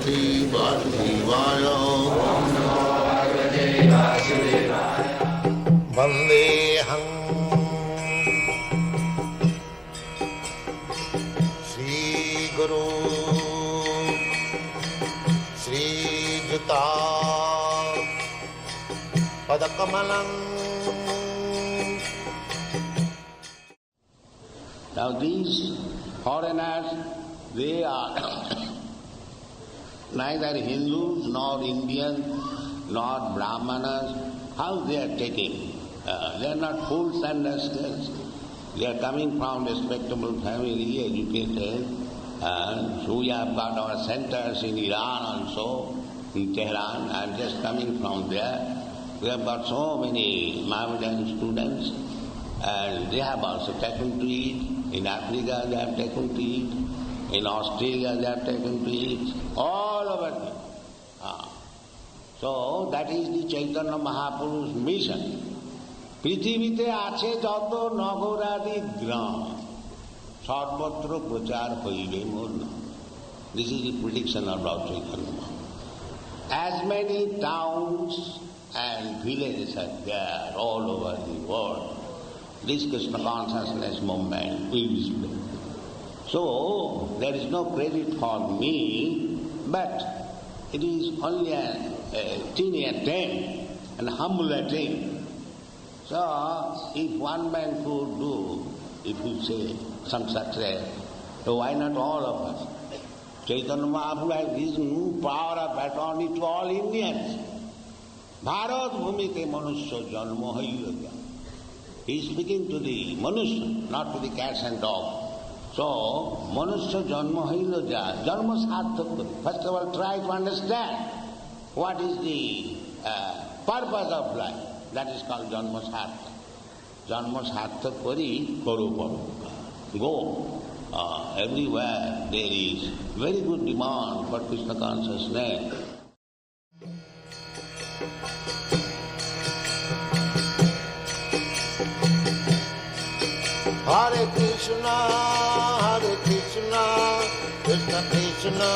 Bhagavate Vasudevaya. Vandeham Shri Guru Shri Juta Padakamalam. Now these foreigners, they are neither Hindus nor Indians nor Brahmanas. How they are taking? They are not fools and rascals. They are coming from respectable family, educated. So we have got our centers in Iran also, in Tehran. I am just coming from there. We have got so many Mohammedan students, and they have also taken to it. In Africa they have taken to it. In Australia they have taken to it. All over the So that is the Chaitanya Mahapuru's mission. পৃথিবীতে আছে যত নগরাদি গ্রাম সর্বত্র প্রচার হইবে মোর নাম. This is the prediction of Lord Chaitanya Mahaprabhu. As many towns and villages are there all over the world, this Krishna consciousness movement is there. So there is no credit for me, but it is only a teeny attempt, an humble attempt. So if one man could do, if you say, some success, so why not all of us? Chaitanya Mahaprabhu has given power of attorney to all Indians. Bharat bhumite manusya janma haiyagya. He is speaking to the manusya, not to the cats and dogs. So, manusya janma haiyagya, janma sarthaka. First of all, try to understand what is the purpose of life. That is called janma sarthaka. Janma sarthaka kari karo paropa. Go. Everywhere there is very good demand for Krishna consciousness. Hare Krishna, Krishna Krishna,